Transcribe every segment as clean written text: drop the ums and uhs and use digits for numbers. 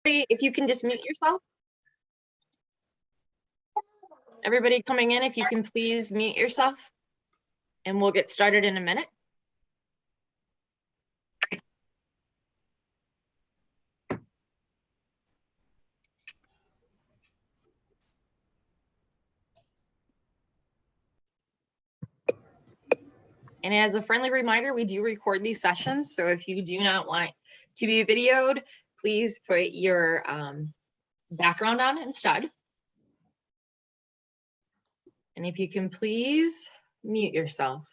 If you can just mute yourself. Everybody coming in, if you can please mute yourself, and we'll get started in a minute. And as a friendly reminder, we do record these sessions, so if you do not want to be videoed, please put your background on instead. And if you can please mute yourself.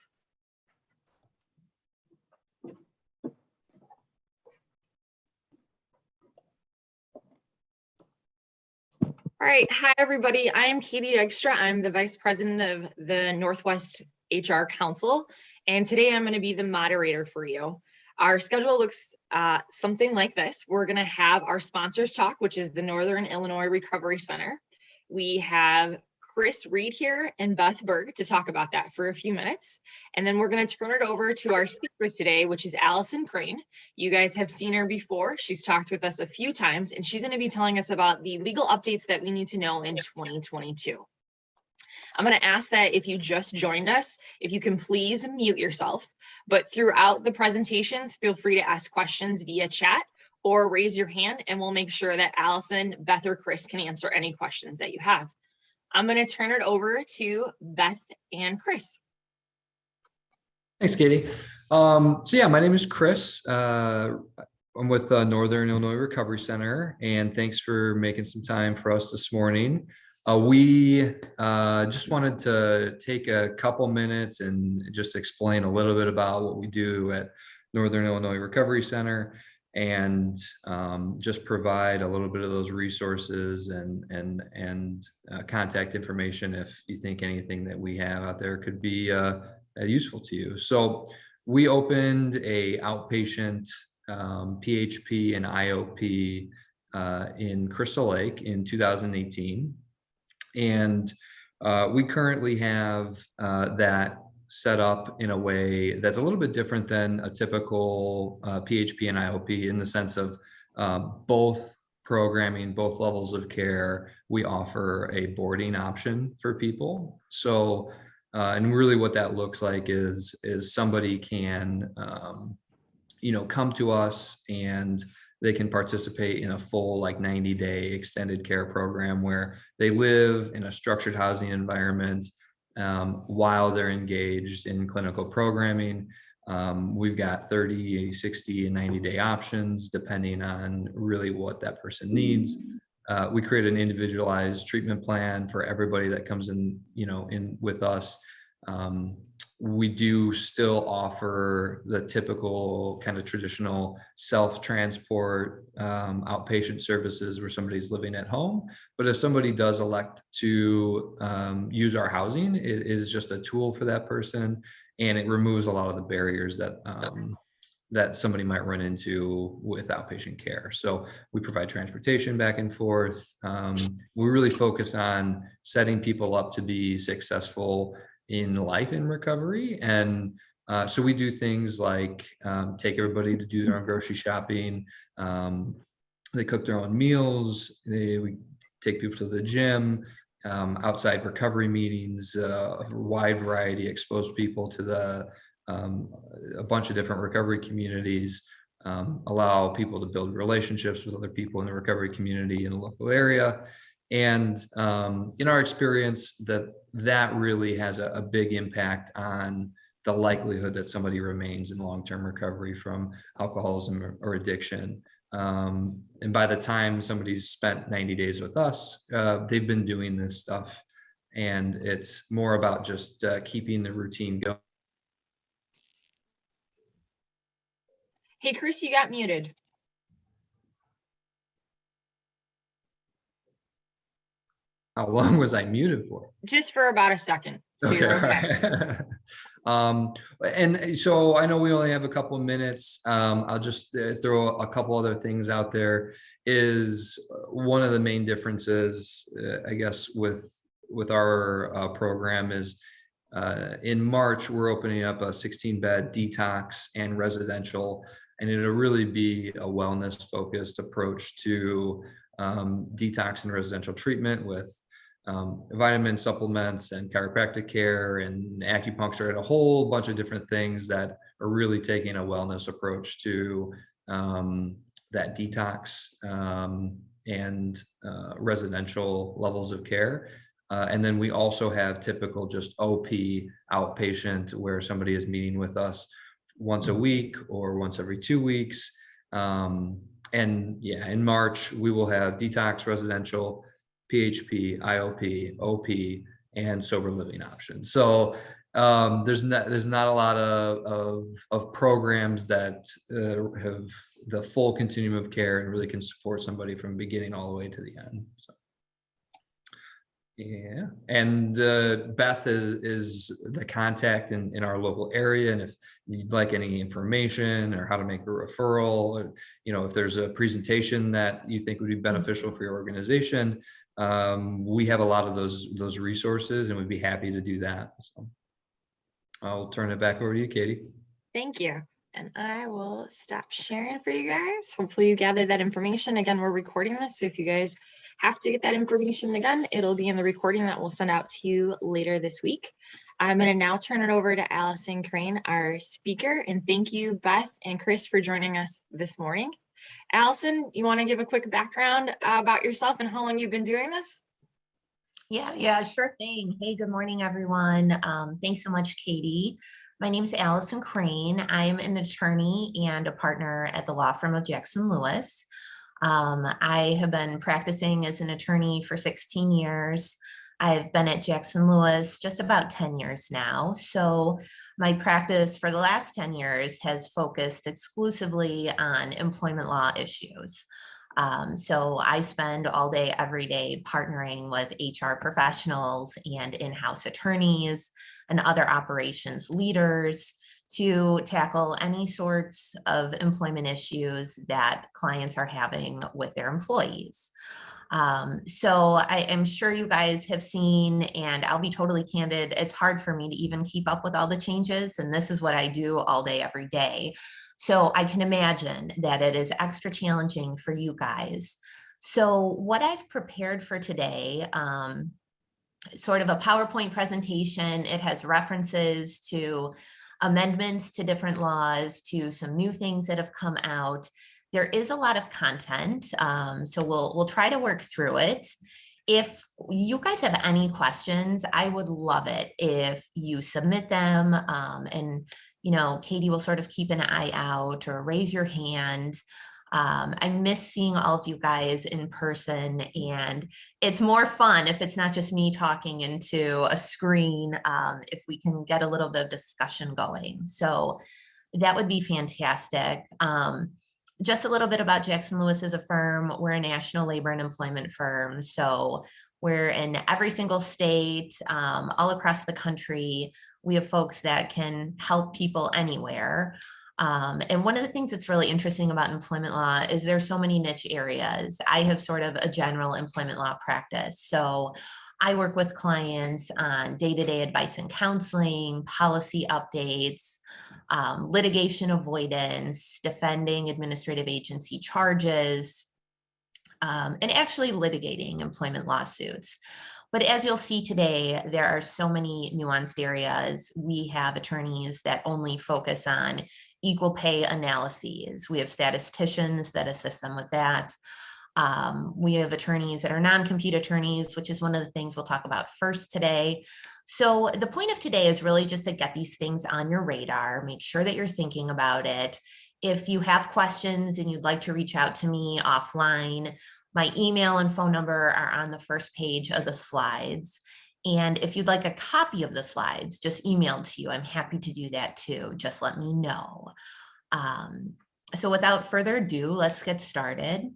All right, hi everybody. I am Katie Dykstra. I'm the Vice President of the Northwest HR Council, and today I'm going to be the moderator for you. Our schedule looks something like this. We're going to have our sponsors talk, which is the Northern Illinois Recovery Center. We have Chris Reed here and Beth Berg to talk about that for a few minutes. And then we're going to turn it over to our speaker today, which is Alison Crane. You guys have seen her before. She's talked with us a few times, and she's going to be telling us about the legal updates that we need to know in 2022. I'm going to ask that if you just joined us, if you can please mute yourself, but throughout the presentations, feel free to ask questions via chat or raise your hand, and we'll make sure that Alison, Beth, or Chris can answer any questions that you have. I'm going to turn it over to Beth and Chris. Thanks, Katie. So yeah, my name is Chris. I'm with the Northern Illinois Recovery Center, and thanks for making some time for us this morning. We just wanted to take a couple minutes and just explain a little bit about what we do at Northern Illinois Recovery Center, and just provide a little bit of those resources and contact information if you think anything that we have out there could be useful to you. So we opened a outpatient PHP and IOP in Crystal Lake in 2018. And we currently have that set up in a way that's a little bit different than a typical PHP and IOP, in the sense of both programming, both levels of care. We offer a boarding option for people. So, and really what that looks like is somebody can, come to us and they can participate in a full 90-day extended care program where they live in a structured housing environment while they're engaged in clinical programming. We've got 30, 60, and 90-day options depending on really what that person needs. We create an individualized treatment plan for everybody that comes in, in with us. We do still offer the typical kind of traditional self-transport outpatient services where somebody's living at home. But if somebody does elect to use our housing, it is just a tool for that person, and it removes a lot of the barriers that that somebody might run into with outpatient care. So we provide transportation back and forth. We really focus on setting people up to be successful in life in recovery. And so we do things like take everybody to do their own grocery shopping. They cook their own meals. We take people to the gym, outside recovery meetings, a wide variety, expose people to a bunch of different recovery communities, allow people to build relationships with other people in the recovery community in the local area. And in our experience, that really has a big impact on the likelihood that somebody remains in long-term recovery from alcoholism or addiction. And by the time somebody's spent 90 days with us, they've been doing this stuff, and it's more about just keeping the routine going. Hey, Chris, you got muted. How long was I muted for? Just for about a second. So Okay. And so I know we only have a couple of minutes. I'll just throw a couple other things out there. Is one of the main differences, I guess, with our program is in March, we're opening up a 16-bed detox and residential and it'll really be a wellness focused approach to detox and residential treatment with vitamin supplements and chiropractic care and acupuncture and a whole bunch of different things that are really taking a wellness approach to that detox and residential levels of care. And then we also have typical just OP outpatient where somebody is meeting with us once a week or once every 2 weeks. And yeah, in March, we will have detox, residential, PHP, IOP, OP, and sober living options. So there's not a lot of programs that have the full continuum of care and really can support somebody from beginning all the way to the end. So. Yeah, and Beth is the contact in our local area, and if you'd like any information or how to make a referral, or, if there's a presentation that you think would be beneficial for your organization, we have a lot of those resources, and we'd be happy to do that. So I'll turn it back over to you, Katie. Thank you. And I will stop sharing for you guys. Hopefully you gathered that information. Again, we're recording this, so if you guys have to get that information again, it'll be in the recording that we'll send out to you later this week. I'm going to now turn it over to Alison Crane, our speaker, and thank you, Beth and Chris, for joining us this morning. Alison, you want to give a quick background about yourself and how long you've been doing this? Yeah, sure thing. Hey, good morning, everyone. Thanks so much, Katie. My name is Alison Crane. I'm an attorney and a partner at the law firm of Jackson Lewis. I have been practicing as an attorney for 16 years. I've been at Jackson Lewis just about 10 years now. So my practice for the last 10 years has focused exclusively on employment law issues. So I spend all day, every day partnering with HR professionals and in-house attorneys and other operations leaders to tackle any sorts of employment issues that clients are having with their employees. So I am sure you guys have seen, and I'll be totally candid, it's hard for me to even keep up with all the changes, and this is what I do all day, every day. So I can imagine that it is extra challenging for you guys. So what I've prepared for today, sort of a PowerPoint presentation. It has references to amendments to different laws, to some new things that have come out. There is a lot of content, so we'll try to work through it. If you guys have any questions, I would love it if you submit them, and Katie will sort of keep an eye out or raise your hand. I miss seeing all of you guys in person, and it's more fun if it's not just me talking into a screen, if we can get a little bit of discussion going. So that would be fantastic. Just a little bit about Jackson Lewis as a firm. We're a national labor and employment firm. So we're in every single state, all across the country. We have folks that can help people anywhere. And one of the things that's really interesting about employment law is there's so many niche areas. I have sort of a general employment law practice. So I work with clients on day-to-day advice and counseling, policy updates, litigation avoidance, defending administrative agency charges, and actually litigating employment lawsuits. But as you'll see today, there are so many nuanced areas. We have attorneys that only focus on equal pay analyses. We have statisticians that assist them with that. We have attorneys that are non-compete attorneys, which is one of the things we'll talk about first today. So the point of today is really just to get these things on your radar, make sure that you're thinking about it. If you have questions and you'd like to reach out to me offline, my email and phone number are on the first page of the slides. And if you'd like a copy of the slides just emailed to you, I'm happy to do that too. Just let me know. So without further ado, let's get started.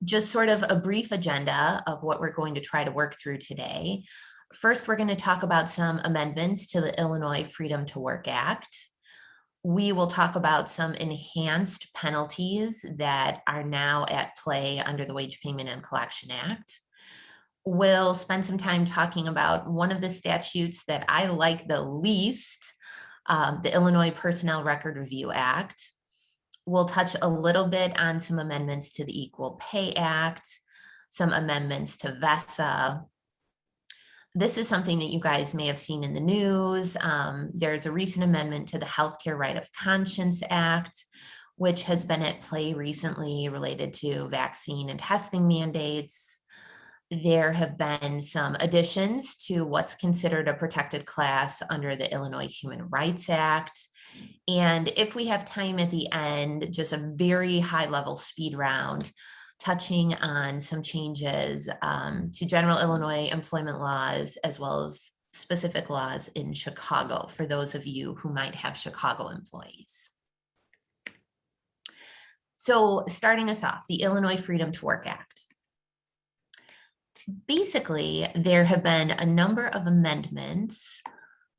Just sort of a brief agenda of what we're going to try to work through today. First, we're going to talk about some amendments to the Illinois Freedom to Work Act. We will talk about some enhanced penalties that are now at play under the Wage Payment and Collection Act. We'll spend some time talking about one of the statutes that I like the least, the Illinois Personnel Record Review Act. We'll touch a little bit on some amendments to the Equal Pay Act, some amendments to VESA. This is something that you guys may have seen in the news. There's a recent amendment to the Healthcare Right of Conscience Act, which has been at play recently related to vaccine and testing mandates. There have been some additions to what's considered a protected class under the Illinois Human Rights Act. And if we have time at the end, just a very high-level speed round, touching on some changes to general Illinois employment laws, as well as specific laws in Chicago, for those of you who might have Chicago employees. So starting us off, the Illinois Freedom to Work Act. Basically, there have been a number of amendments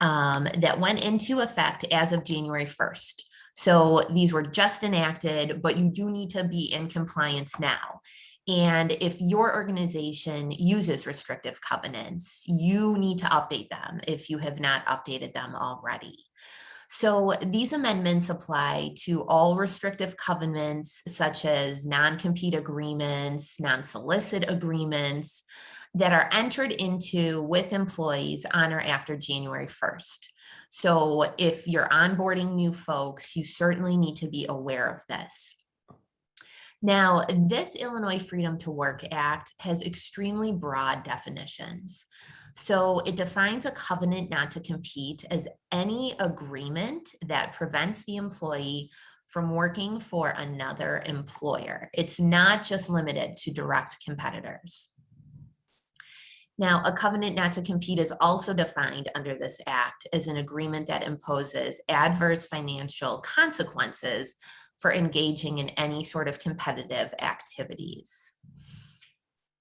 that went into effect as of January 1st. So these were just enacted, but you do need to be in compliance now. And if your organization uses restrictive covenants, you need to update them if you have not updated them already. So these amendments apply to all restrictive covenants, such as non-compete agreements, non-solicit agreements that are entered into with employees on or after January 1st. So if you're onboarding new folks, you certainly need to be aware of this. Now, this Illinois Freedom to Work Act has extremely broad definitions. So it defines a covenant not to compete as any agreement that prevents the employee from working for another employer. It's not just limited to direct competitors. Now, a covenant not to compete is also defined under this act as an agreement that imposes adverse financial consequences for engaging in any sort of competitive activities.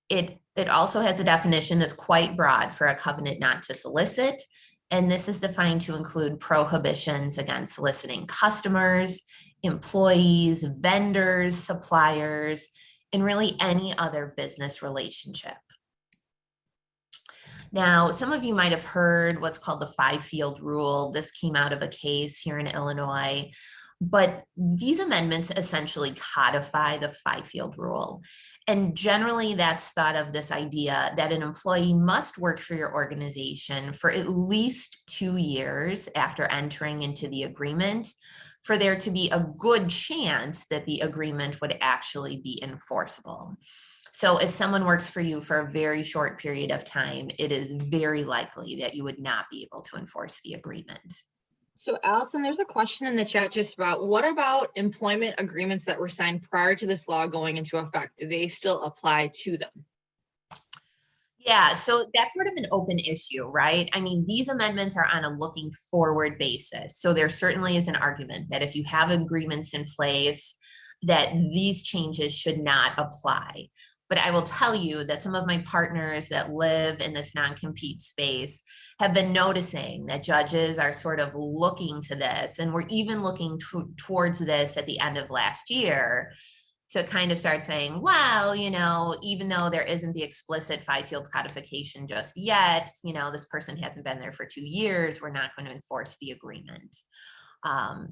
It also has a definition that's quite broad for a covenant not to solicit, and this is defined to include prohibitions against soliciting customers, employees, vendors, suppliers, and really any other business relationship. Now, some of you might have heard what's called the five-field rule. This came out of a case here in Illinois, but these amendments essentially codify the five-field rule. And generally that's thought of this idea that an employee must work for your organization for at least 2 years after entering into the agreement for there to be a good chance that the agreement would actually be enforceable. So if someone works for you for a very short period of time, it is very likely that you would not be able to enforce the agreement. So Allison, there's a question in the chat just about what about employment agreements that were signed prior to this law going into effect? Do they still apply to them? Yeah, so that's sort of an open issue, right? I mean, these amendments are on a looking forward basis. So there certainly is an argument that if you have agreements in place, that these changes should not apply. But I will tell you that some of my partners that live in this non-compete space have been noticing that judges are sort of looking to this, and we're even looking towards this at the end of last year to kind of start saying, well, you know, even though there isn't the explicit five-field codification just yet, you know, this person hasn't been there for 2 years, we're not going to enforce the agreement.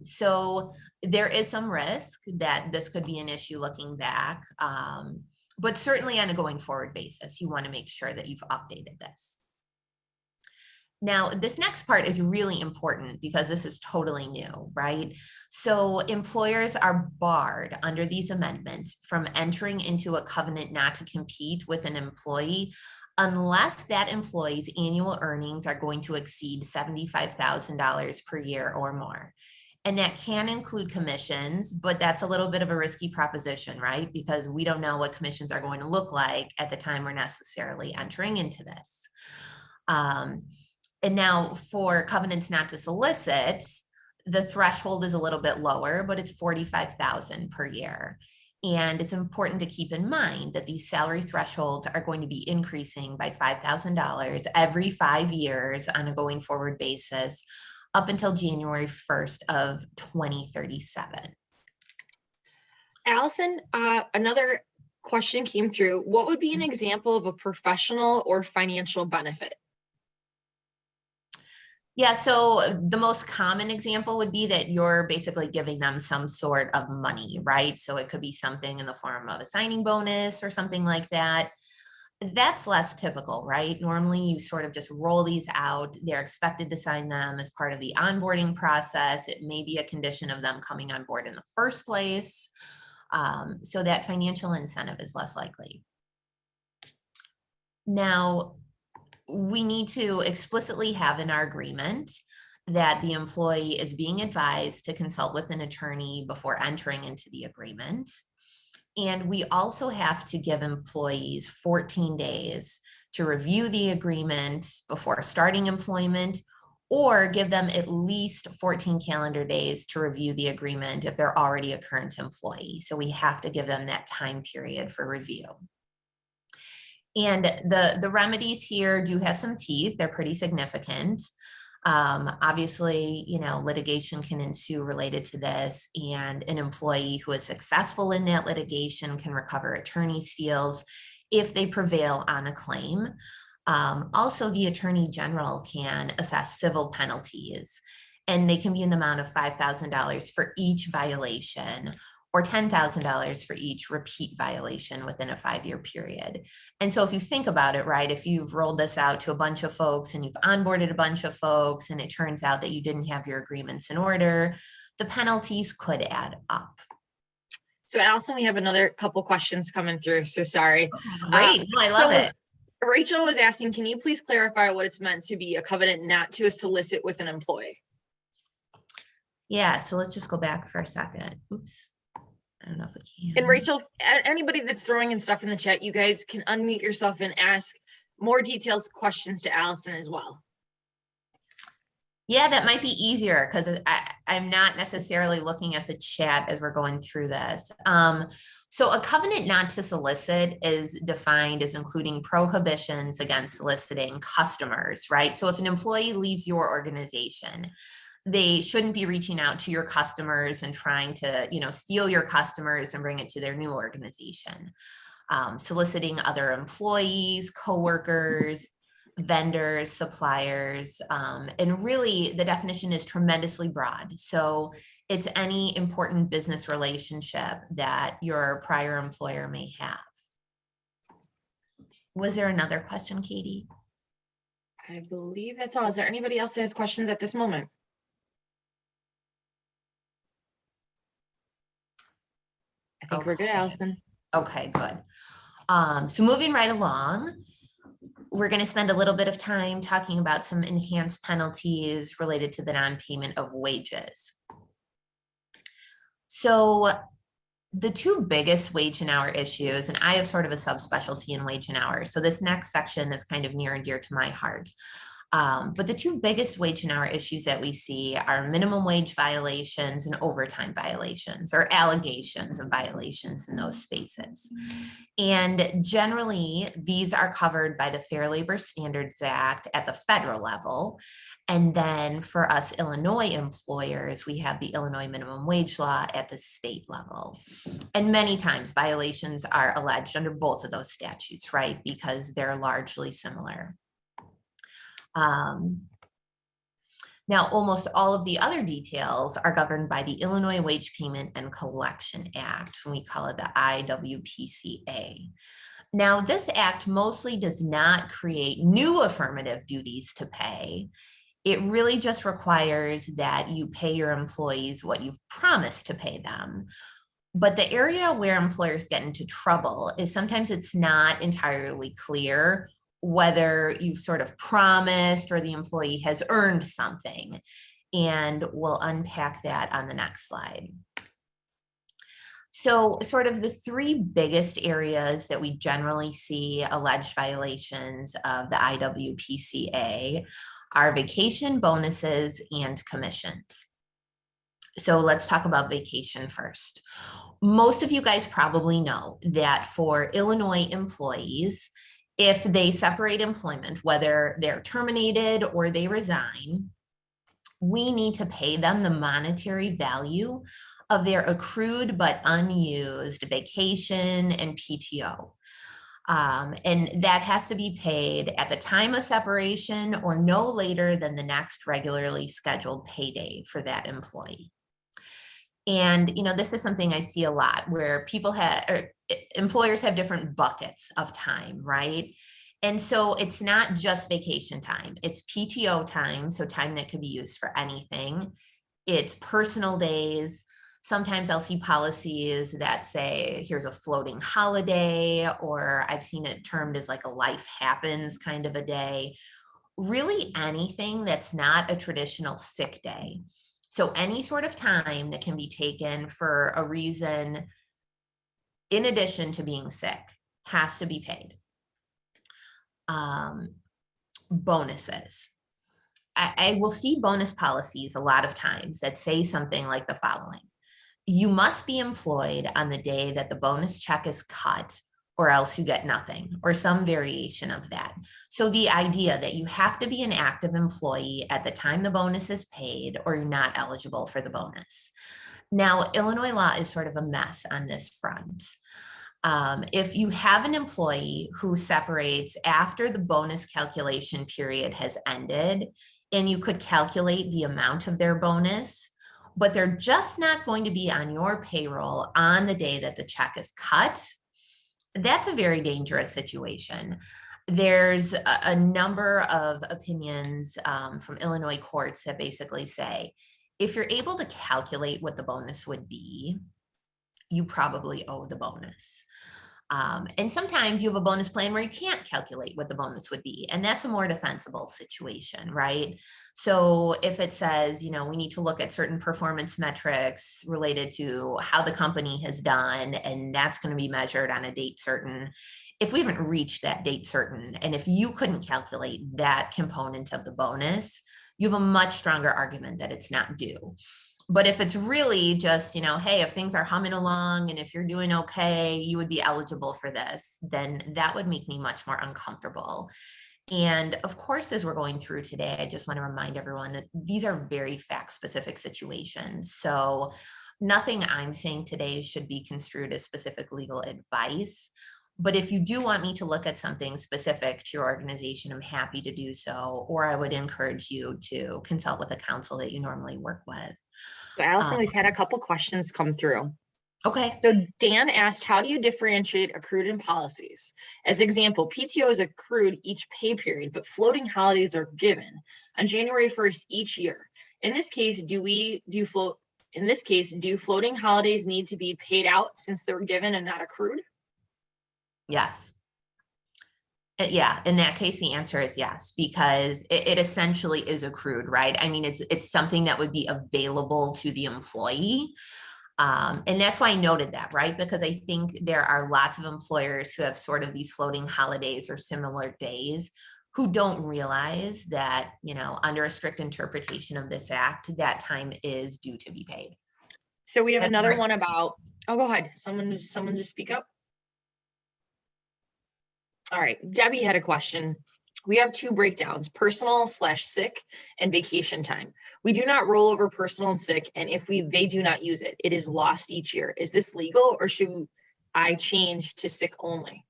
So there is some risk that this could be an issue looking back. But certainly on a going forward basis, you want to make sure that you've updated this. Now, this next part is really important because this is totally new, right? So employers are barred under these amendments from entering into a covenant not to compete with an employee unless that employee's annual earnings are going to exceed $75,000 per year or more. And that can include commissions, but that's a little bit of a risky proposition, right? Because we don't know what commissions are going to look like at the time we're necessarily entering into this. And now for covenants not to solicit, the threshold is a little bit lower, but it's $45,000 per year. And it's important to keep in mind that these salary thresholds are going to be increasing by $5,000 every 5 years on a going forward basis up until January 1st of 2037. Allison, another question came through. What would be an example of a professional or financial benefit? Yeah, so the most common example would be that you're basically giving them some sort of money, right? So it could be something in the form of a signing bonus or something like that. That's less typical, right? Normally you sort of just roll these out. They're expected to sign them as part of the onboarding process. It may be a condition of them coming on board in the first place. So that financial incentive is less likely. Now, we need to explicitly have in our agreement that the employee is being advised to consult with an attorney before entering into the agreement. And we also have to give employees 14 days to review the agreement before starting employment, or give them at least 14 calendar days to review the agreement if they're already a current employee. So we have to give them that time period for review. And the remedies here do have some teeth. They're pretty significant. Obviously, litigation can ensue related to this, and an employee who is successful in that litigation can recover attorney's fees if they prevail on a claim. Also, the Attorney General can assess civil penalties, and they can be in the amount of $5,000 for each violation, or $10,000 for each repeat violation within a 5-year period. And so if you think about it, right, if you've rolled this out to a bunch of folks and you've onboarded a bunch of folks and it turns out that you didn't have your agreements in order, the penalties could add up. So Alison, we have another couple questions coming through, so sorry. Great, no, I love it. Rachel was asking, can you please clarify what it's meant to be a covenant not to solicit with an employee? Yeah, so let's just go back for a second. Oops. I don't know if we can. And Rachel, anybody that's throwing in stuff in the chat, you guys can unmute yourself and ask more detailed questions to Alison as well. Yeah, that might be easier because I'm not necessarily looking at the chat as we're going through this. So a covenant not to solicit is defined as including prohibitions against soliciting customers, right? So if an employee leaves your organization, they shouldn't be reaching out to your customers and trying to, steal your customers and bring it to their new organization. Soliciting other employees, coworkers, vendors, suppliers, and really the definition is tremendously broad. So it's any important business relationship that your prior employer may have. Was there another question, Katie? I believe that's all. Is there anybody else that has questions at this moment? I think we're good, Alison. Okay, good. So moving right along, we're going to spend a little bit of time talking about some enhanced penalties related to the non-payment of wages. So the two biggest wage and hour issues, and I have sort of a subspecialty in wage and hour, so this next section is kind of near and dear to my heart. But the two biggest wage and hour issues that we see are minimum wage violations and overtime violations, or allegations of violations in those spaces. And generally, these are covered by the Fair Labor Standards Act at the federal level. And then for us Illinois employers, we have the Illinois minimum wage law at the state level. And many times violations are alleged under both of those statutes, right? Because they're largely similar. Now, almost all of the other details are governed by the Illinois Wage Payment and Collection Act, and we call it the IWPCA. Now, this act mostly does not create new affirmative duties to pay. It really just requires that you pay your employees what you've promised to pay them. But the area where employers get into trouble is sometimes it's not entirely clear whether you've sort of promised or the employee has earned something. And we'll unpack that on the next slide. So sort of the three biggest areas that we generally see alleged violations of the IWPCA are vacation, bonuses, and commissions. So let's talk about vacation first. Most of you guys probably know that for Illinois employees, if they separate employment, whether they're terminated or they resign, we need to pay them the monetary value of their accrued but unused vacation and PTO. And that has to be paid at the time of separation or no later than the next regularly scheduled payday for that employee. And, this is something I see a lot where employers have different buckets of time, right? And so it's not just vacation time, it's PTO time, so time that could be used for anything. It's personal days. Sometimes I'll see policies that say, here's a floating holiday, or I've seen it termed as like a life happens kind of a day. Really anything that's not a traditional sick day. So any sort of time that can be taken for a reason in addition to being sick has to be paid. Bonuses. I will see bonus policies a lot of times that say something like the following: you must be employed on the day that the bonus check is cut, or else you get nothing, or some variation of that. So the idea that you have to be an active employee at the time the bonus is paid, or you're not eligible for the bonus. Now, Illinois law is sort of a mess on this front. If you have an employee who separates after the bonus calculation period has ended, and you could calculate the amount of their bonus, but they're just not going to be on your payroll on the day that the check is cut, that's a very dangerous situation. There's a number of opinions from Illinois courts that basically say, if you're able to calculate what the bonus would be, you probably owe the bonus. And sometimes you have a bonus plan where you can't calculate what the bonus would be, and that's a more defensible situation, right? So if it says, we need to look at certain performance metrics related to how the company has done, and that's going to be measured on a date certain. If we haven't reached that date certain, and if you couldn't calculate that component of the bonus, you have a much stronger argument that it's not due. But if it's really just, hey, if things are humming along and if you're doing okay, you would be eligible for this, then that would make me much more uncomfortable. And of course, as we're going through today, I just want to remind everyone that these are very fact-specific situations. So nothing I'm saying today should be construed as specific legal advice. But if you do want me to look at something specific to your organization, I'm happy to do so. Or I would encourage you to consult with a counsel that you normally work with. So Allison, we've had a couple questions come through. Okay. So Dan asked, how do you differentiate accrued and policies? As example, PTO is accrued each pay period, but floating holidays are given on January 1st each year. In this case, do floating holidays need to be paid out since they're given and not accrued? Yes. Yeah, in that case, the answer is yes, because it essentially is accrued, right? I mean, it's something that would be available to the employee. And that's why I noted that, right? Because I think there are lots of employers who have sort of these floating holidays or similar days who don't realize that, under a strict interpretation of this act, that time is due to be paid. So we have another one about, go ahead. Someone just speak up. All right, Debbie had a question. We have two breakdowns, personal/sick and vacation time. We do not roll over personal and sick, and if they do not use it, it is lost each year. Is this legal, or should I change to sick only?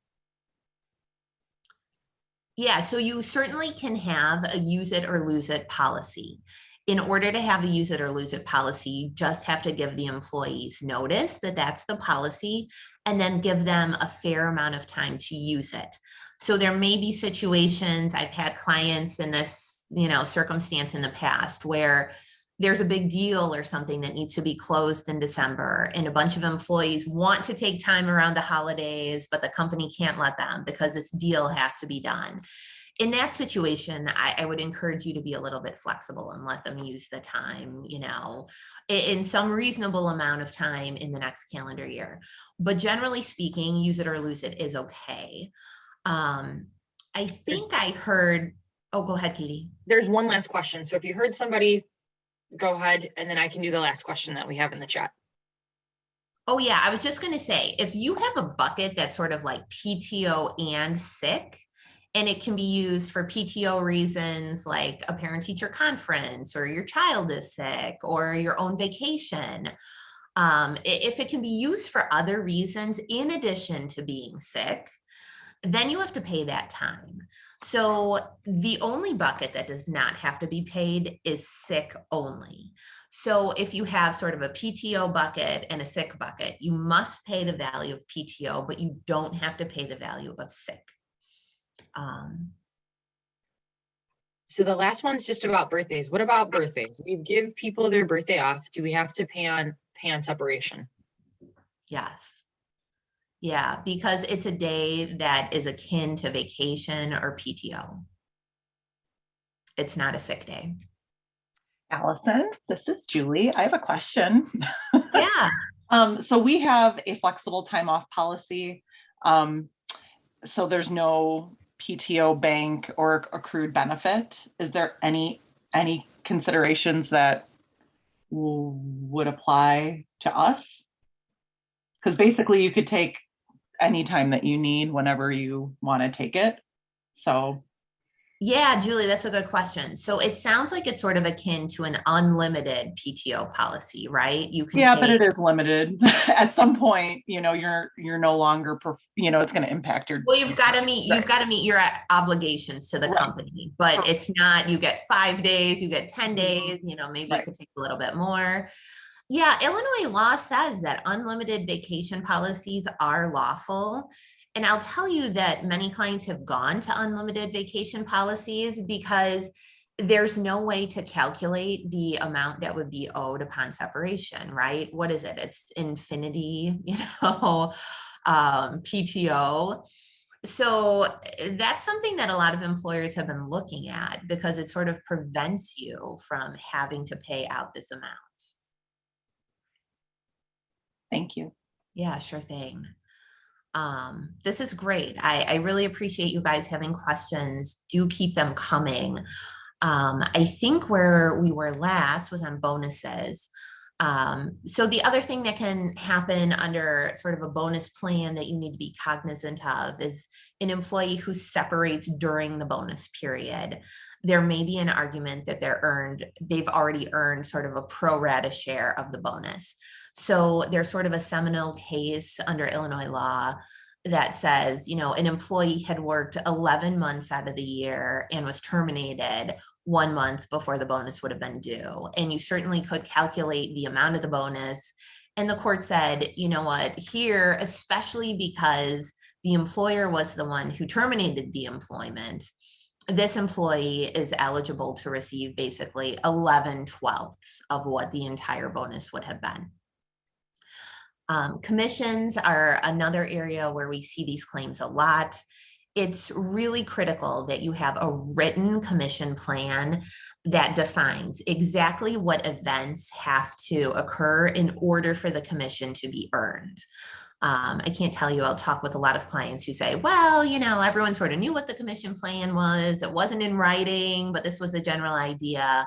Yeah, so you certainly can have a use it or lose it policy. In order to have a use it or lose it policy, you just have to give the employees notice that that's the policy, and then give them a fair amount of time to use it. So there may be situations, I've had clients in this, circumstance in the past where there's a big deal or something that needs to be closed in December, and a bunch of employees want to take time around the holidays, but the company can't let them because this deal has to be done. In that situation, I would encourage you to be a little bit flexible and let them use the time, in some reasonable amount of time in the next calendar year. But generally speaking, use it or lose it is okay. I think I heard, go ahead, Katie. There's one last question. So if you heard somebody, go ahead, and then I can do the last question that we have in the chat. Oh yeah, I was just going to say, if you have a bucket that's sort of like PTO and sick, and it can be used for PTO reasons like a parent-teacher conference, or your child is sick, or your own vacation. If it can be used for other reasons in addition to being sick, then you have to pay that time. So the only bucket that does not have to be paid is sick only. So if you have sort of a PTO bucket and a sick bucket, you must pay the value of PTO, but you don't have to pay the value of sick. So the last one's just about birthdays. What about birthdays? We give people their birthday off. Do we have to pay on separation? Yes. Yeah, because it's a day that is akin to vacation or PTO. It's not a sick day. Allison, this is Julie. I have a question. Yeah. So we have a flexible time off policy. So there's no PTO bank or accrued benefit. Is there any considerations that would apply to us? Because basically you could take any time that you need whenever you want to take it. So yeah, Julie, that's a good question. So it sounds like it's sort of akin to an unlimited PTO policy, right? You can but it is limited. At some point, you're no longer, it's going to impact your. Well, you've got to meet your obligations to the company, but it's not, you get 5 days, you get 10 days, maybe you could take a little bit more. Yeah, Illinois law says that unlimited vacation policies are lawful. And I'll tell you that many clients have gone to unlimited vacation policies because there's no way to calculate the amount that would be owed upon separation, right? What is it? It's infinity, PTO. So that's something that a lot of employers have been looking at because it sort of prevents you from having to pay out this amount. Thank you. Yeah, sure thing. This is great. I really appreciate you guys having questions. Do keep them coming. I think where we were last was on bonuses. So the other thing that can happen under sort of a bonus plan that you need to be cognizant of is an employee who separates during the bonus period. There may be an argument that they've already earned sort of a pro rata share of the bonus. So there's sort of a seminal case under Illinois law that says, an employee had worked 11 months out of the year and was terminated 1 month before the bonus would have been due. And you certainly could calculate the amount of the bonus. And the court said, you know what, here, especially because the employer was the one who terminated the employment, this employee is eligible to receive basically 11/12 of what the entire bonus would have been. Commissions are another area where we see these claims a lot. It's really critical that you have a written commission plan that defines exactly what events have to occur in order for the commission to be earned. I can't tell you, I'll talk with a lot of clients who say, well, everyone sort of knew what the commission plan was. It wasn't in writing, but this was the general idea.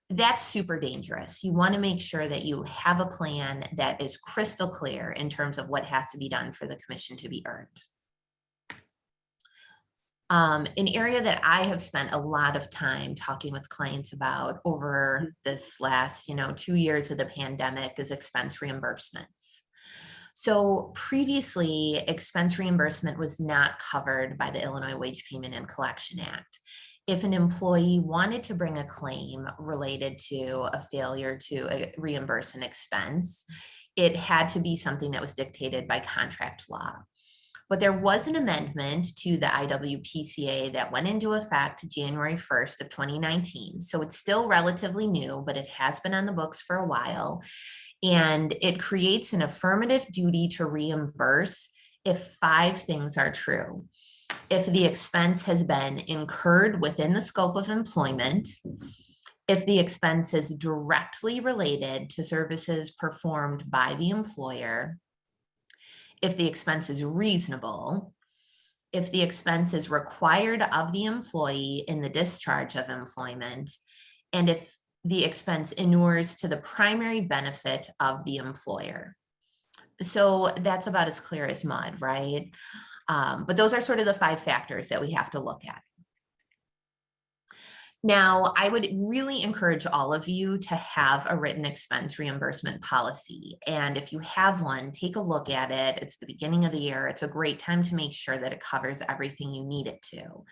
That's super dangerous. You want to make sure that you have a plan that is crystal clear in terms of what has to be done for the commission to be earned. An area that I have spent a lot of time talking with clients about over this last, 2 years of the pandemic is expense reimbursements. So previously, expense reimbursement was not covered by the Illinois Wage Payment and Collection Act. If an employee wanted to bring a claim related to a failure to reimburse an expense, it had to be something that was dictated by contract law. But there was an amendment to the IWPCA that went into effect January 1st of 2019. So it's still relatively new, but it has been on the books for a while. And it creates an affirmative duty to reimburse if 5 things are true. If the expense has been incurred within the scope of employment, if the expense is directly related to services performed by the employer, if the expense is reasonable, if the expense is required of the employee in the discharge of employment, and if the expense inures to the primary benefit of the employer. So that's about as clear as mud, right? But those are sort of the 5 factors that we have to look at. Now, I would really encourage all of you to have a written expense reimbursement policy. And if you have one, take a look at it. It's the beginning of the year. It's a great time to make sure that it covers everything you need it to.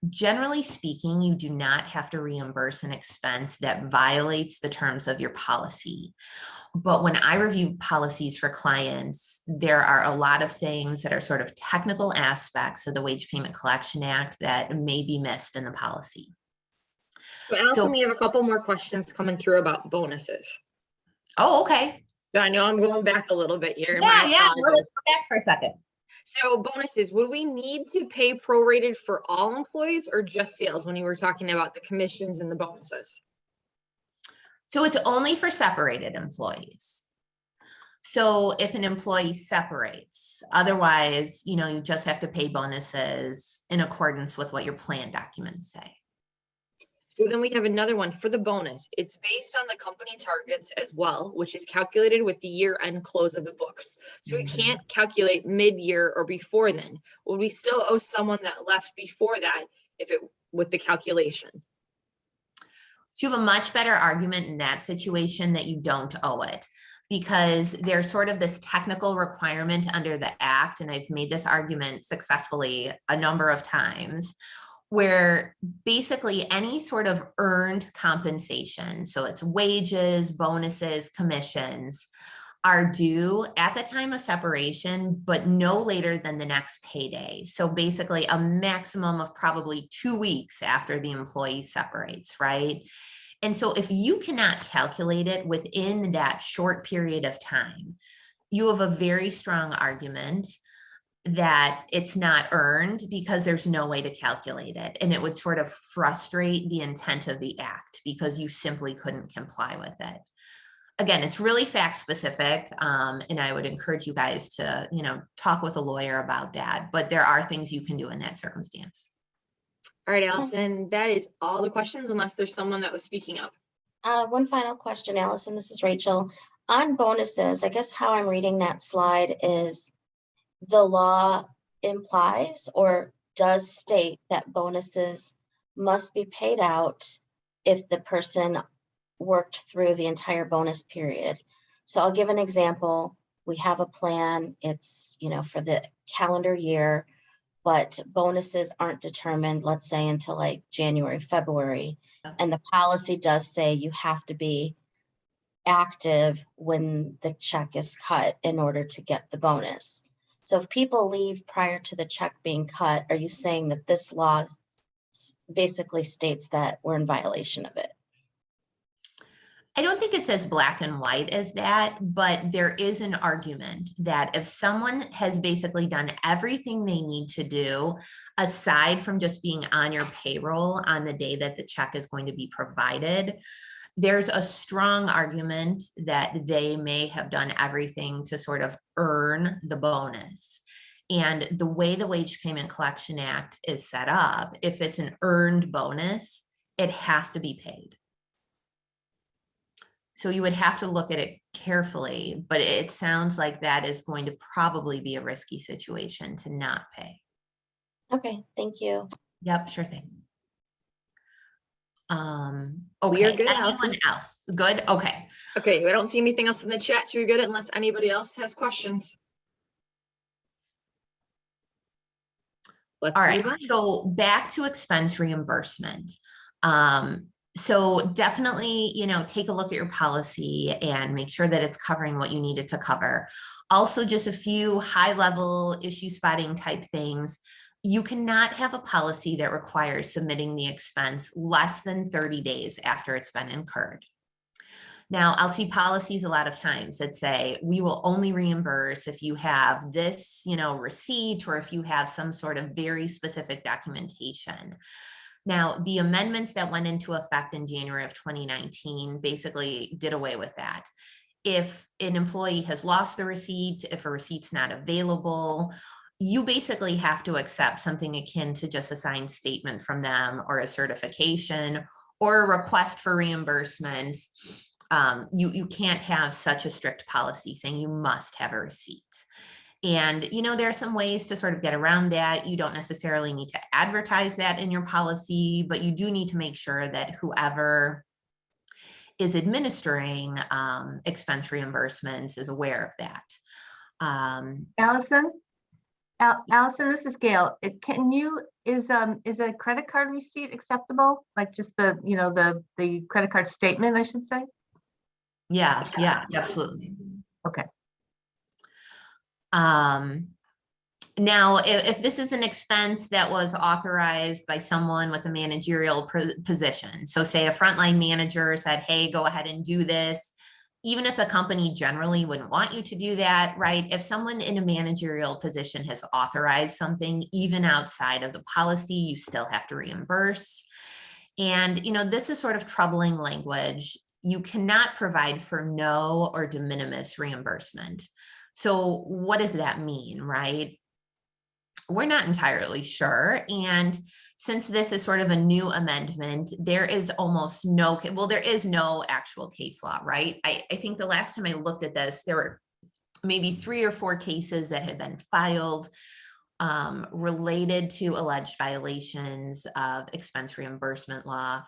Generally speaking, you do not have to reimburse an expense that violates the terms of your policy. But when I review policies for clients, there are a lot of things that are sort of technical aspects of the Wage Payment Collection Act that may be missed in the policy. So Allison, So- we have a couple more questions coming through about bonuses. Oh, okay. So I know I'm going back a little bit here. Yeah, My yeah. Well, apologies. let's go back for a second. So bonuses, would we need to pay prorated for all employees or just sales when you were talking about the commissions and the bonuses? So it's only for separated employees. So if an employee separates, otherwise, you just have to pay bonuses in accordance with what your plan documents say. So then we have another one for the bonus. It's based on the company targets as well, which is calculated with the year-end close of the books. So we can't calculate mid-year or before then. Will we still owe someone that left before that with the calculation? So you have a much better argument in that situation that you don't owe it, because there's sort of this technical requirement under the act, and I've made this argument successfully a number of times, where basically any sort of earned compensation, so it's wages, bonuses, commissions, are due at the time of separation, but no later than the next payday. So basically a maximum of probably 2 weeks after the employee separates, right? And so if you cannot calculate it within that short period of time, you have a very strong argument that it's not earned because there's no way to calculate it. And it would sort of frustrate the intent of the act because you simply couldn't comply with it. Again, it's really fact specific. And I would encourage you guys to, talk with a lawyer about that, but there are things you can do in that circumstance. All right, Allison, that is all the questions unless there's someone that was speaking up. One final question, Allison. This is Rachel. On bonuses, I guess how I'm reading that slide is the law implies or does state that bonuses must be paid out if the person worked through the entire bonus period. So I'll give an example. We have a plan, it's, for the calendar year, but bonuses aren't determined, let's say, until like January, February. And the policy does say you have to be active when the check is cut in order to get the bonus. So if people leave prior to the check being cut, are you saying that this law basically states that we're in violation of it? I don't think it's as black and white as that, but there is an argument that if someone has basically done everything they need to do, aside from just being on your payroll on the day that the check is going to be provided, there's a strong argument that they may have done everything to sort of earn the bonus. And the way the Wage Payment Collection Act is set up, if it's an earned bonus, it has to be paid. So you would have to look at it carefully, but it sounds like that is going to probably be a risky situation to not pay. Okay, thank you. Yep, sure thing. We Okay, are good, anyone Allison. else? Good, okay. Okay, I don't see anything else in the chat, so we're good unless anybody else has questions. Let's All right, move on. so back to expense reimbursement. So definitely, take a look at your policy and make sure that it's covering what you need it to cover. Also, just a few high-level issue spotting type things. You cannot have a policy that requires submitting the expense less than 30 days after it's been incurred. Now, I'll see policies a lot of times that say, we will only reimburse if you have this, receipt, or if you have some sort of very specific documentation. Now, the amendments that went into effect in January of 2019 basically did away with that. If an employee has lost the receipt, if a receipt's not available, you basically have to accept something akin to just a signed statement from them or a certification or a request for reimbursement. You can't have such a strict policy saying you must have a receipt. And, there are some ways to sort of get around that. You don't necessarily need to advertise that in your policy, but you do need to make sure that whoever is administering expense reimbursements is aware of that. Allison? Allison, this is Gail. Is a credit card receipt acceptable? Like just the credit card statement, I should say? Yeah, absolutely. Okay. Now, if this is an expense that was authorized by someone with a managerial position, so say a frontline manager said, hey, go ahead and do this, even if the company generally wouldn't want you to do that, right? If someone in a managerial position has authorized something, even outside of the policy, you still have to reimburse. And, this is sort of troubling language. You cannot provide for no or de minimis reimbursement. So what does that mean, right? We're not entirely sure. And since this is sort of a new amendment, there is there is no actual case law, right? I think the last time I looked at this, there were maybe 3 or 4 cases that had been filed related to alleged violations of expense reimbursement law.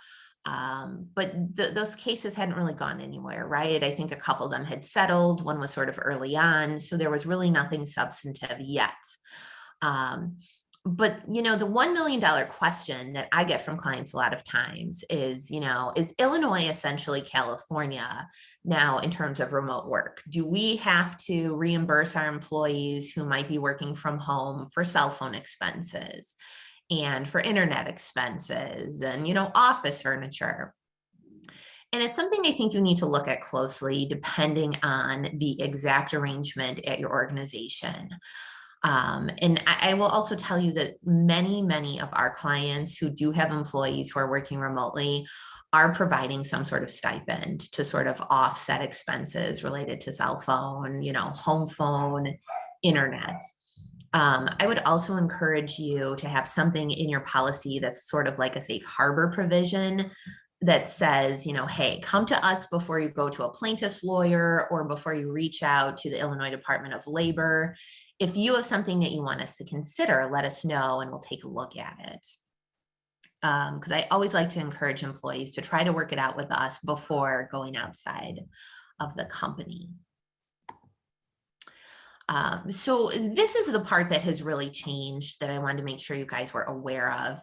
But those cases hadn't really gone anywhere, right? I think a couple of them had settled. One was sort of early on. So there was really nothing substantive yet. But, the $1 million question that I get from clients a lot of times is, is Illinois essentially California now in terms of remote work? Do we have to reimburse our employees who might be working from home for cell phone expenses and for internet expenses and, office furniture? And it's something I think you need to look at closely depending on the exact arrangement at your organization. And I will also tell you that many of our clients who do have employees who are working remotely are providing some sort of stipend to sort of offset expenses related to cell phone, home phone, internet. I would also encourage you to have something in your policy that's sort of like a safe harbor provision that says, hey, come to us before you go to a plaintiff's lawyer or before you reach out to the Illinois Department of Labor. If you have something that you want us to consider, let us know and we'll take a look at it. Because I always like to encourage employees to try to work it out with us before going outside of the company. So this is the part that has really changed that I wanted to make sure you guys were aware of.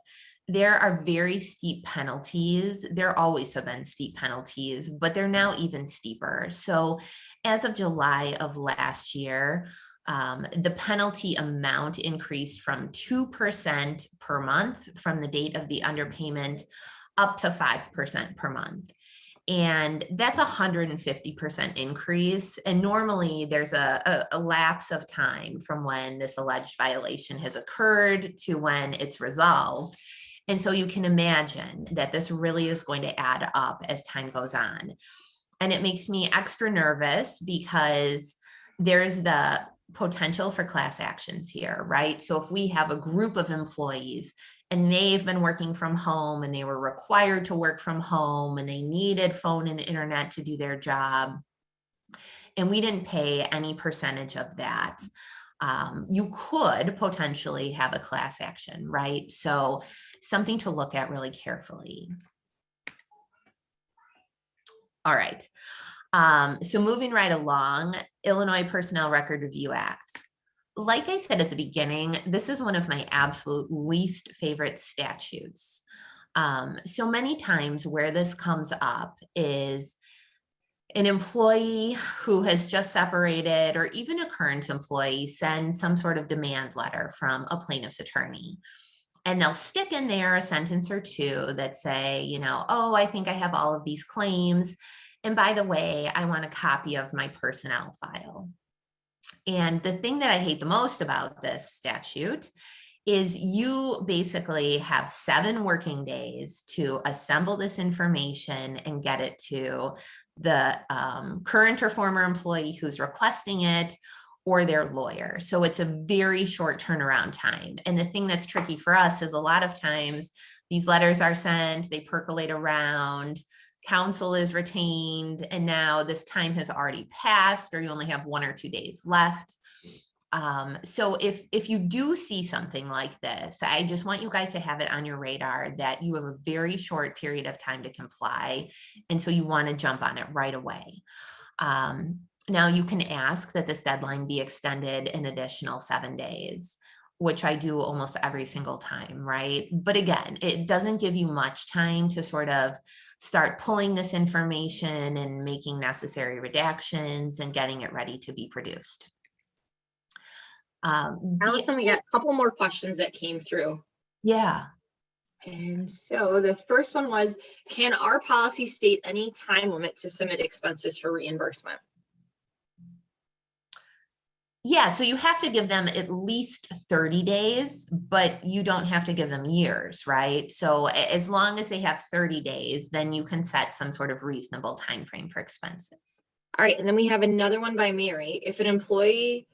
There are very steep penalties. There always have been steep penalties, but they're now even steeper. So as of July of last year, the penalty amount increased from 2% per month from the date of the underpayment up to 5% per month. And that's 150% increase. And normally there's a lapse of time from when this alleged violation has occurred to when it's resolved. And so you can imagine that this really is going to add up as time goes on. And it makes me extra nervous because there's the potential for class actions here, right? So if we have a group of employees and they've been working from home and they were required to work from home and they needed phone and internet to do their job, and we didn't pay any percentage of that, you could potentially have a class action, right? So something to look at really carefully. All right. So moving right along, Illinois Personnel Record Review Act. Like I said at the beginning, this is one of my absolute least favorite statutes. So many times where this comes up is an employee who has just separated, or even a current employee, sends some sort of demand letter from a plaintiff's attorney. And they'll stick in there a sentence or two that say, oh, I think I have all of these claims. And by the way, I want a copy of my personnel file. And the thing that I hate the most about this statute is you basically have 7 working days to assemble this information and get it to the current or former employee who's requesting it or their lawyer. So it's a very short turnaround time. And the thing that's tricky for us is a lot of times these letters are sent, they percolate around, counsel is retained, and now this time has already passed, or you only have 1 or 2 days left. So if you do see something like this, I just want you guys to have it on your radar that you have a very short period of time to comply. And so you want to jump on it right away. Now you can ask that this deadline be extended an additional 7 days, which I do almost every single time, right? But again, it doesn't give you much time to sort of start pulling this information and making necessary redactions and getting it ready to be produced. Allison, we got a couple more questions that came through. Yeah. And so the first one was, can our policy state any time limit to submit expenses for reimbursement? Yeah, so you have to give them at least 30 days, but you don't have to give them years, right? So as long as they have 30 days, then you can set some sort of reasonable time frame for expenses. All right, and then we have another one by Mary. If an employee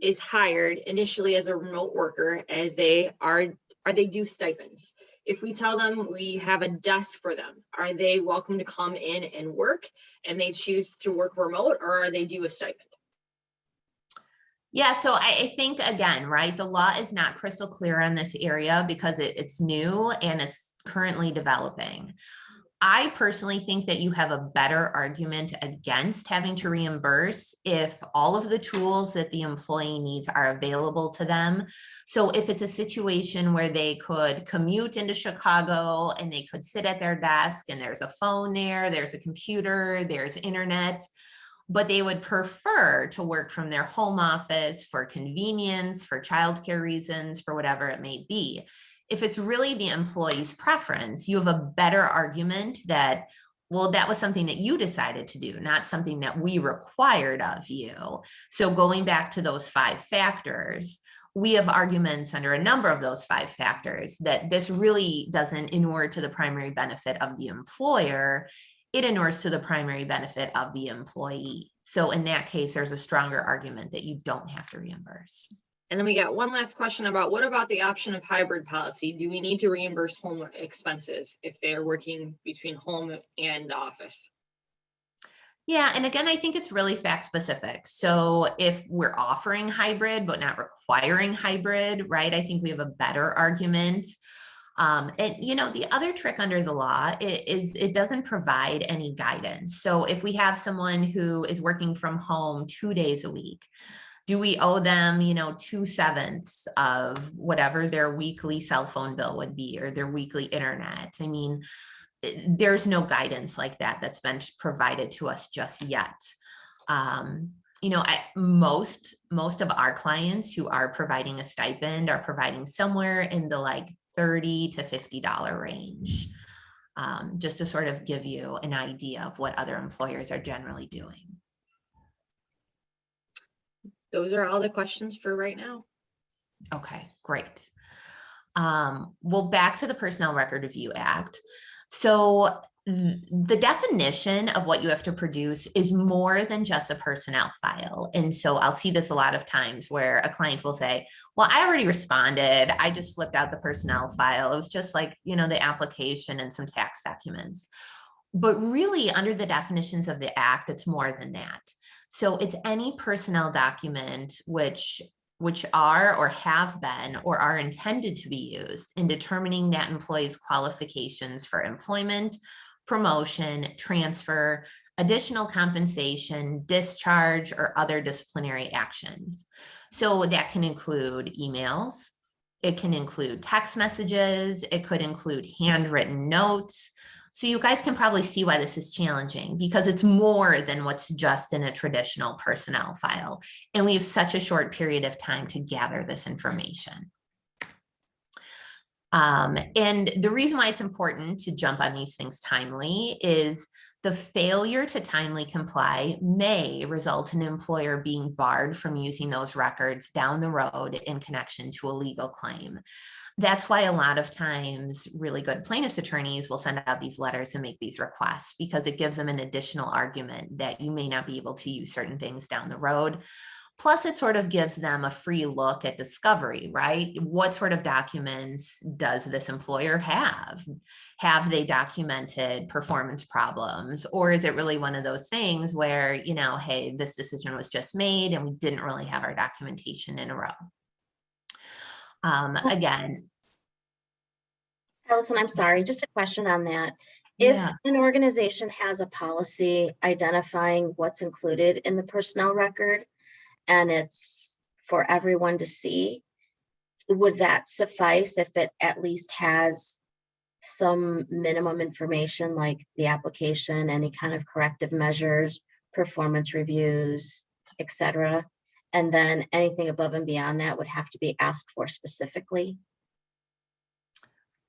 is hired initially as a remote worker, as they are they due stipends? If we tell them we have a desk for them, are they welcome to come in and work and they choose to work remote, or are they due a stipend? Yeah, so I think, again, right, the law is not crystal clear on this area because it's new and it's currently developing. I personally think that you have a better argument against having to reimburse if all of the tools that the employee needs are available to them. So if it's a situation where they could commute into Chicago and they could sit at their desk and there's a phone there, there's a computer, there's internet, but they would prefer to work from their home office for convenience, for childcare reasons, for whatever it may be. If it's really the employee's preference, you have a better argument that, well, that was something that you decided to do, not something that we required of you. So going back to those 5 factors, we have arguments under a number of those 5 factors that this really doesn't inure to the primary benefit of the employer. It inures to the primary benefit of the employee. So in that case, there's a stronger argument that you don't have to reimburse. And then we got one last question about, what about the option of hybrid policy? Do we need to reimburse home expenses if they're working between home and the office? Yeah, and again, I think it's really fact specific. So if we're offering hybrid, but not requiring hybrid, right, I think we have a better argument. And you know, the other trick under the law is it doesn't provide any guidance. So if we have someone who is working from home 2 days a week, do we owe them, 2/7 of whatever their weekly cell phone bill would be or their weekly internet? I mean, there's no guidance like that that's been provided to us just yet. Most of our clients who are providing a stipend are providing somewhere in the like $30 to $50 range, just to sort of give you an idea of what other employers are generally doing. Those are all the questions for right now. Okay, great. Well, back to the Personnel Record Review Act. So the definition of what you have to produce is more than just a personnel file. And so I'll see this a lot of times where a client will say, well, I already responded. I just flipped out the personnel file. It was just like, the application and some tax documents. But really, under the definitions of the Act, it's more than that. So it's any personnel document which are or have been or are intended to be used in determining that employee's qualifications for employment, promotion, transfer, additional compensation, discharge, or other disciplinary actions. So that can include emails, it can include text messages, it could include handwritten notes. So you guys can probably see why this is challenging because it's more than what's just in a traditional personnel file. And we have such a short period of time to gather this information. And the reason why it's important to jump on these things timely is the failure to timely comply may result in an employer being barred from using those records down the road in connection to a legal claim. That's why a lot of times really good plaintiffs' attorneys will send out these letters and make these requests because it gives them an additional argument that you may not be able to use certain things down the road. Plus, it sort of gives them a free look at discovery, right? What sort of documents does this employer have? Have they documented performance problems? Or is it really one of those things where, you know, hey, this decision was just made and we didn't really have our documentation in a row? Again. Allison, I'm sorry, just a question on that. If Yeah. an organization has a policy identifying what's included in the personnel record and it's for everyone to see, would that suffice if it at least has some minimum information like the application, any kind of corrective measures, performance reviews, etc.? And then anything above and beyond that would have to be asked for specifically?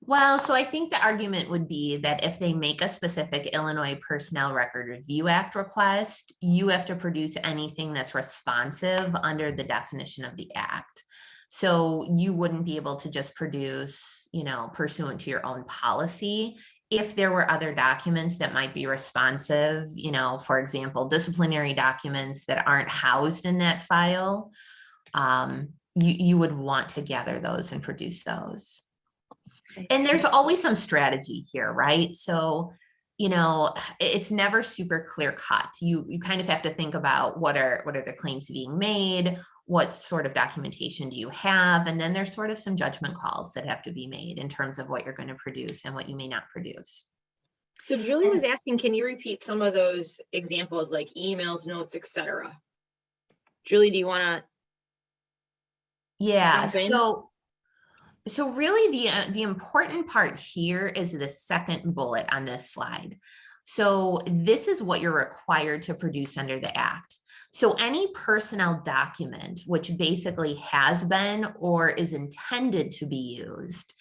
Well, so I think the argument would be that if they make a specific Illinois Personnel Record Review Act request, you have to produce anything that's responsive under the definition of the act. So you wouldn't be able to just produce, you know, pursuant to your own policy. If there were other documents that might be responsive, you know, for example, disciplinary documents that aren't housed in that file, you would want to gather those and produce those. And there's always some strategy here, right? So, you know, it's never super clear cut. You kind of have to think about what are the claims being made, what sort of documentation do you have, and then there's sort of some judgment calls that have to be made in terms of what you're going to produce and what you may not produce. So Julie was asking, can you repeat some of those examples like emails, notes, etc.? Julie, do you want to? Yeah, jump in? so really the important part here is the second bullet on this slide. So this is what you're required to produce under the act. So any personnel document, which basically has been or is intended to be used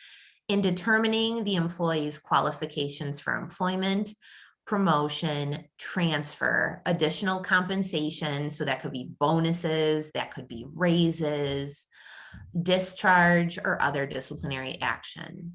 in determining the employee's qualifications for employment, promotion, transfer, additional compensation. So that could be bonuses, that could be raises, discharge, or other disciplinary action.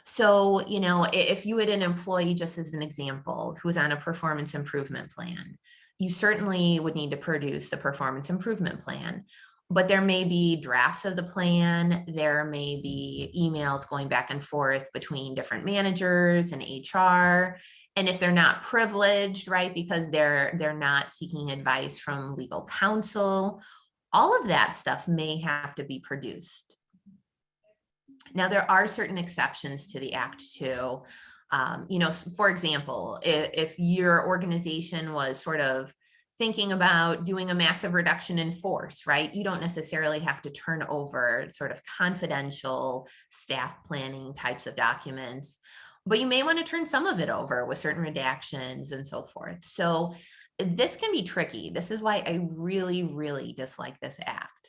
So, you know, if you had an employee, just as an example, who was on a performance improvement plan, you certainly would need to produce the performance improvement plan. But there may be drafts of the plan, there may be emails going back and forth between different managers and HR. And if they're not privileged, right, because they're not seeking advice from legal counsel, all of that stuff may have to be produced. Now, there are certain exceptions to the act too. You know, for example, if your organization was sort of thinking about doing a massive reduction in force, right? You don't necessarily have to turn over sort of confidential staff planning types of documents, but you may want to turn some of it over with certain redactions and so forth. So this can be tricky. This is why I really, really dislike this act.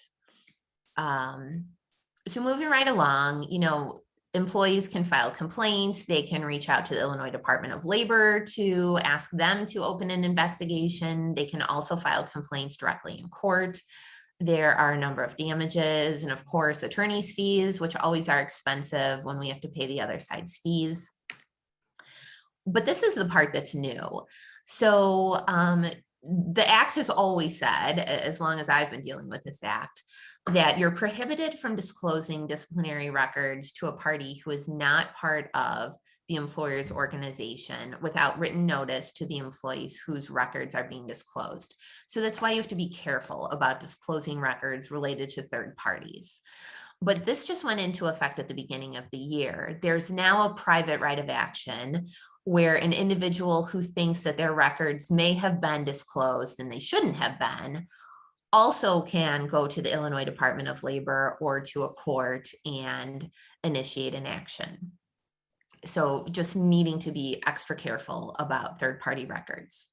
So moving right along, you know, employees can file complaints. They can reach out to the Illinois Department of Labor to ask them to open an investigation. They can also file complaints directly in court. There are a number of damages and, of course, attorney's fees, which always are expensive when we have to pay the other side's fees. But this is the part that's new. So the act has always said, as long as I've been dealing with this act, that you're prohibited from disclosing disciplinary records to a party who is not part of the employer's organization without written notice to the employees whose records are being disclosed. So that's why you have to be careful about disclosing records related to third parties. But this just went into effect at the beginning of the year. There's now a private right of action where an individual who thinks that their records may have been disclosed and they shouldn't have been also can go to the Illinois Department of Labor or to a court and initiate an action. So just needing to be extra careful about third-party records.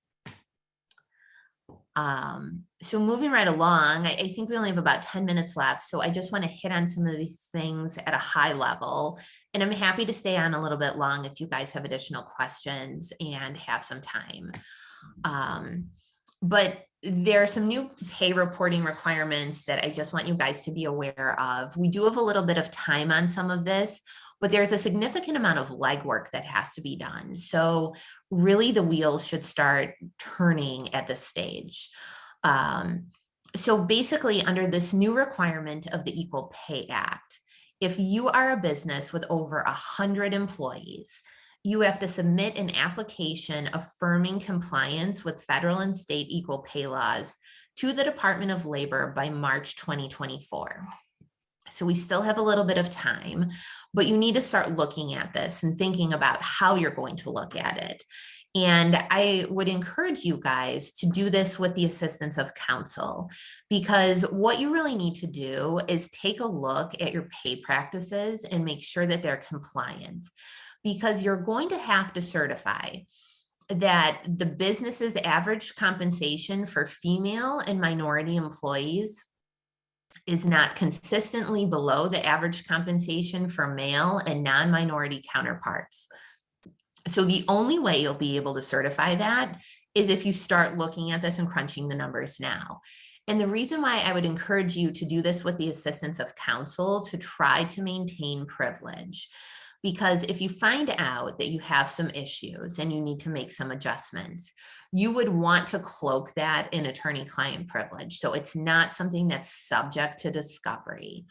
So moving right along, I think we only have about 10 minutes left. So I just want to hit on some of these things at a high level. And I'm happy to stay on a little bit long if you guys have additional questions and have some time. But there are some new pay reporting requirements that I just want you guys to be aware of. We do have a little bit of time on some of this, but there's a significant amount of legwork that has to be done. So really the wheels should start turning at this stage. So basically, under this new requirement of the Equal Pay Act, if you are a business with over 100 employees, you have to submit an application affirming compliance with federal and state equal pay laws to the Department of Labor by March 2024. So we still have a little bit of time, but you need to start looking at this and thinking about how you're going to look at it. And I would encourage you guys to do this with the assistance of counsel, because what you really need to do is take a look at your pay practices and make sure that they're compliant, because you're going to have to certify that the business's average compensation for female and minority employees is not consistently below the average compensation for male and non-minority counterparts. So the only way you'll be able to certify that is if you start looking at this and crunching the numbers now. And the reason why I would encourage you to do this with the assistance of counsel to try to maintain privilege, because if you find out that you have some issues and you need to make some adjustments, you would want to cloak that in attorney-client privilege. So it's not something that's subject to discovery.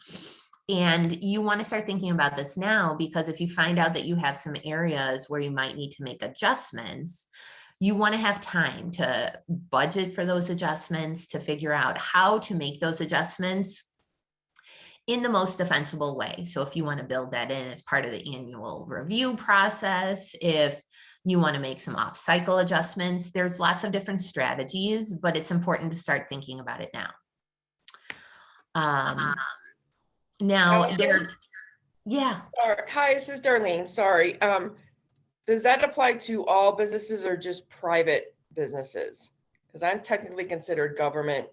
And you want to start thinking about this now, because if you find out that you have some areas where you might need to make adjustments, you want to have time to budget for those adjustments, to figure out how to make those adjustments in the most defensible way. So if you want to build that in as part of the annual review process, if you want to make some off-cycle adjustments, there's lots of different strategies, but it's important to start thinking about it now. Yeah. Hi, this is Darlene. Sorry. Does that apply to all businesses or just private businesses? Because I'm technically considered government.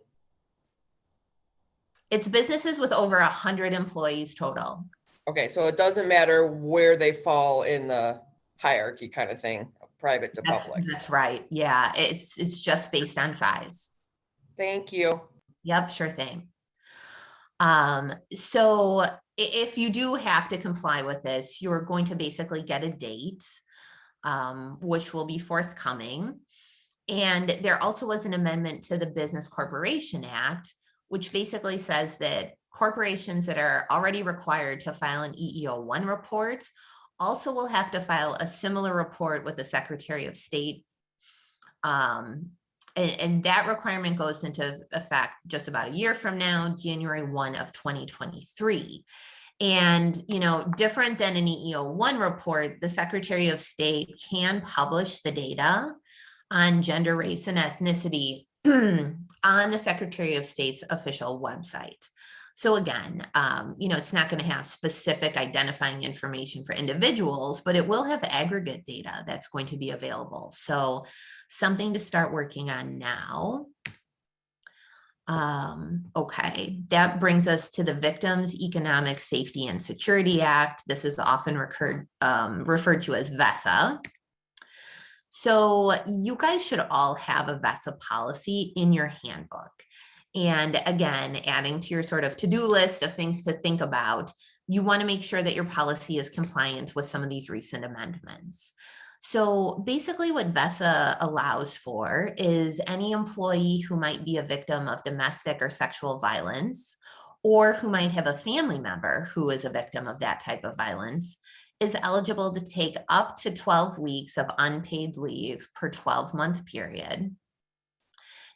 It's businesses with over 100 employees total. Okay, so it doesn't matter where they fall in the hierarchy kind of thing, private to public. That's right. Yeah, it's just based on size. Thank you. Yep, sure thing. So if you do have to comply with this, you're going to basically get a date, which will be forthcoming. And there also was an amendment to the Business Corporation Act, which basically says that corporations that are already required to file an EEO-1 report also will have to file a similar report with the Secretary of State. And that requirement goes into effect just about a year from now, January 1 of 2023. And, you know, different than an EEO-1 report, the Secretary of State can publish the data on gender, race, and ethnicity on the Secretary of State's official website. So again, you know, it's not going to have specific identifying information for individuals, but it will have aggregate data that's going to be available. So something to start working on now. Okay, that brings us to the Victims Economic Safety and Security Act. This is often referred to as VESA. So you guys should all have a VESA policy in your handbook. And again, adding to your sort of to-do list of things to think about, you want to make sure that your policy is compliant with some of these recent amendments. So basically what VESA allows for is any employee who might be a victim of domestic or sexual violence, or who might have a family member who is a victim of that type of violence, is eligible to take up to 12 weeks of unpaid leave per 12-month period.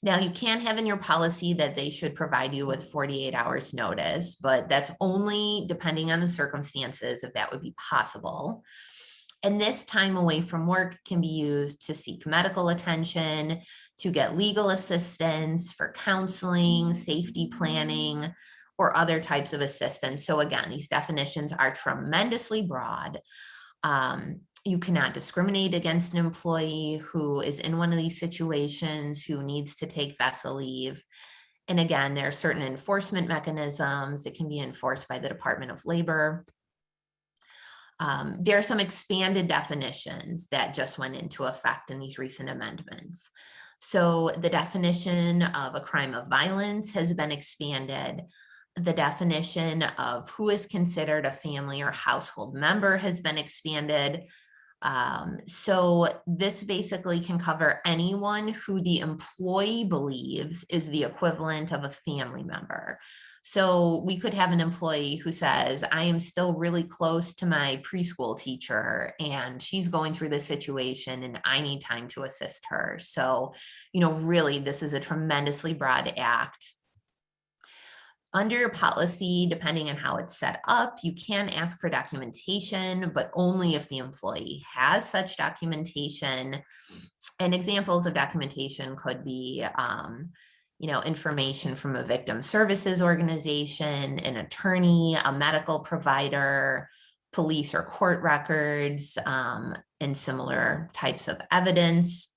Now, you can have in your policy that they should provide you with 48 hours notice, but that's only depending on the circumstances if that would be possible. And this time away from work can be used to seek medical attention, to get legal assistance, for counseling, safety planning, or other types of assistance. So again, these definitions are tremendously broad. You cannot discriminate against an employee who is in one of these situations, who needs to take VESA leave. And again, there are certain enforcement mechanisms that can be enforced by the Department of Labor. There are some expanded definitions that just went into effect in these recent amendments. So the definition of a crime of violence has been expanded. The definition of who is considered a family or household member has been expanded. So this basically can cover anyone who the employee believes is the equivalent of a family member. So we could have an employee who says, I am still really close to my preschool teacher and she's going through this situation and I need time to assist her. So, really, this is a tremendously broad act. Under your policy, depending on how it's set up, you can ask for documentation, but only if the employee has such documentation. And examples of documentation could be, information from a victim services organization, an attorney, a medical provider, police or court records, and similar types of evidence.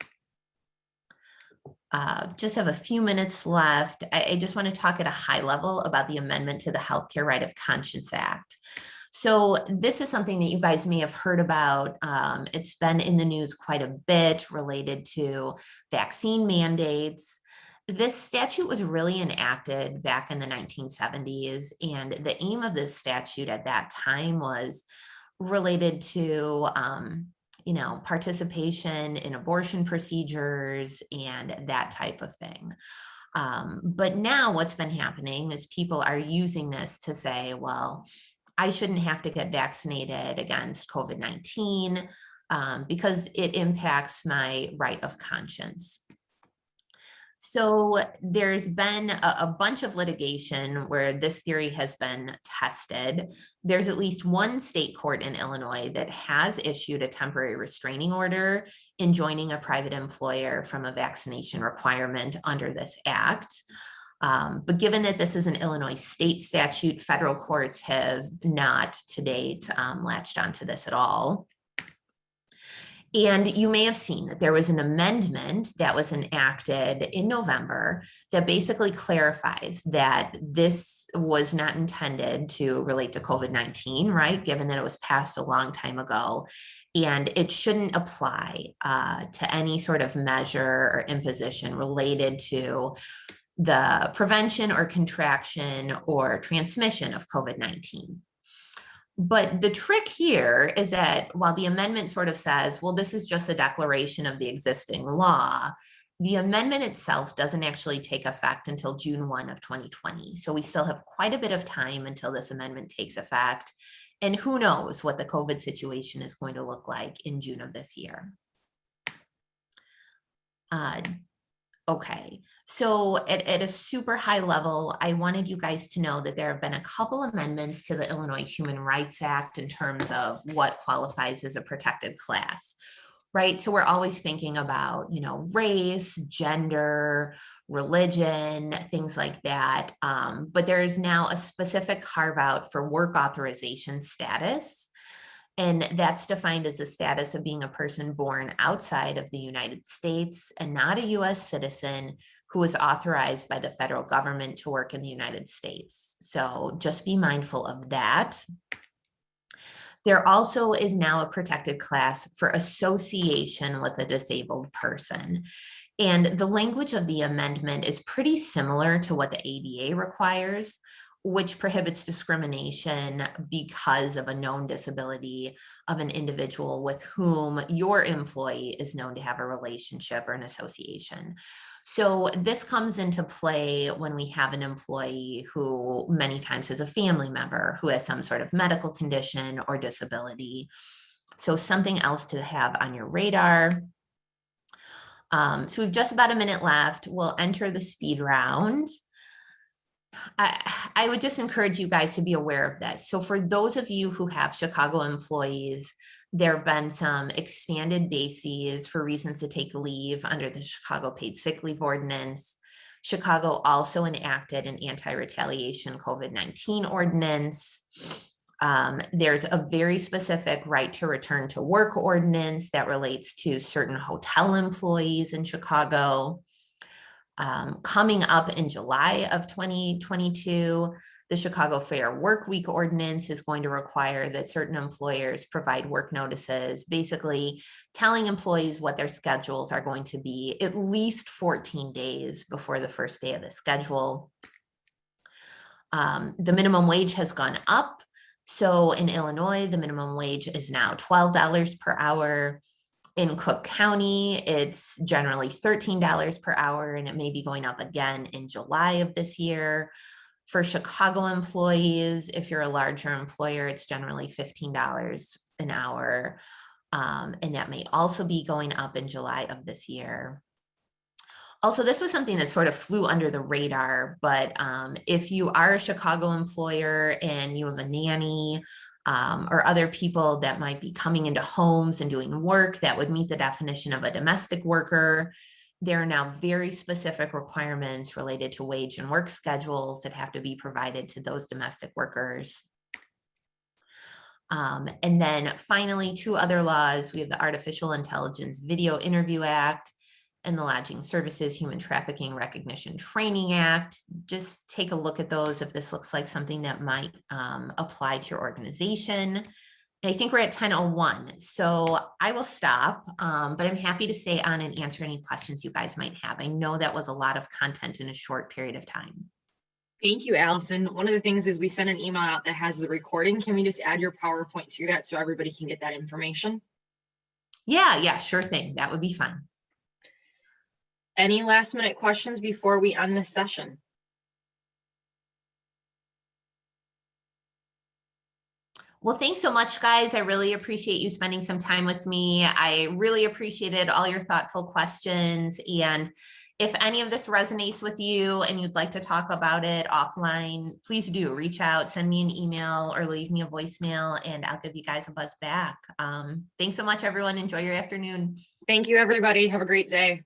Just have a few minutes left. I just want to talk at a high level about the amendment to the Healthcare Right of Conscience Act. So this is something that you guys may have heard about. It's been in the news quite a bit related to vaccine mandates. This statute was really enacted back in the 1970s, and the aim of this statute at that time was related to participation in abortion procedures and that type of thing. But now what's been happening is people are using this to say, well, I shouldn't have to get vaccinated against COVID-19 because it impacts my right of conscience. So there's been a bunch of litigation where this theory has been tested. There's at least one state court in Illinois that has issued a temporary restraining order enjoining a private employer from a vaccination requirement under this act. But given that this is an Illinois state statute, federal courts have not to date latched onto this at all. And you may have seen that there was an amendment that was enacted in November that basically clarifies that this was not intended to relate to COVID-19, right? Given that it was passed a long time ago, and it shouldn't apply to any sort of measure or imposition related to the prevention or contraction or transmission of COVID-19. But the trick here is that while the amendment sort of says, well, this is just a declaration of the existing law, the amendment itself doesn't actually take effect until June 1 of 2020. So we still have quite a bit of time until this amendment takes effect. And who knows what the COVID situation is going to look like in June of this year. Okay, so at a super high level, I wanted you guys to know that there have been a couple amendments to the Illinois Human Rights Act in terms of what qualifies as a protected class, right? So we're always thinking about, race, gender, religion, things like that. But there is now a specific carve out for work authorization status. And that's defined as the status of being a person born outside of the United States and not a US citizen who is authorized by the federal government to work in the United States. So just be mindful of that. There also is now a protected class for association with a disabled person. And the language of the amendment is pretty similar to what the ADA requires, which prohibits discrimination because of a known disability of an individual with whom your employee is known to have a relationship or an association. So this comes into play when we have an employee who many times has a family member who has some sort of medical condition or disability. So something else to have on your radar. So we've just about a minute left. We'll enter the speed round. I would just encourage you guys to be aware of this. So for those of you who have Chicago employees, there have been some expanded bases for reasons to take leave under the Chicago Paid Sick Leave Ordinance. Chicago also enacted an anti-retaliation COVID-19 ordinance. There's a very specific right to return to work ordinance that relates to certain hotel employees in Chicago. Coming up in July of 2022, the Chicago Fair Work Week Ordinance is going to require that certain employers provide work notices, basically telling employees what their schedules are going to be at least 14 days before the first day of the schedule. The minimum wage has gone up. So in Illinois, the minimum wage is now $12 per hour. In Cook County, it's generally $13 per hour, and it may be going up again in July of this year. For Chicago employees, if you're a larger employer, it's generally $15 an hour. And that may also be going up in July of this year. Also, this was something that sort of flew under the radar, but if you are a Chicago employer and you have a nanny or other people that might be coming into homes and doing work that would meet the definition of a domestic worker, there are now very specific requirements related to wage and work schedules that have to be provided to those domestic workers. And then finally, 2 other laws. We have the Artificial Intelligence Video Interview Act and the Lodging Services Human Trafficking Recognition Training Act. Just take a look at those if this looks like something that might apply to your organization. And I think we're at 10:01, so I will stop, but I'm happy to stay on and answer any questions you guys might have. I know that was a lot of content in a short period of time. Thank you, Allison. One of the things is we send an email out that has the recording. Can we just add your PowerPoint to that so everybody can get that information? Yeah, sure thing. That would be fine. Any last minute questions before we end this session? Well, thanks so much, guys. I really appreciate you spending some time with me. I really appreciated all your thoughtful questions. And if any of this resonates with you and you'd like to talk about it offline, please do reach out, send me an email or leave me a voicemail, and I'll give you guys a buzz back. Thanks so much, everyone. Enjoy your afternoon. Thank you, everybody. Have a great day.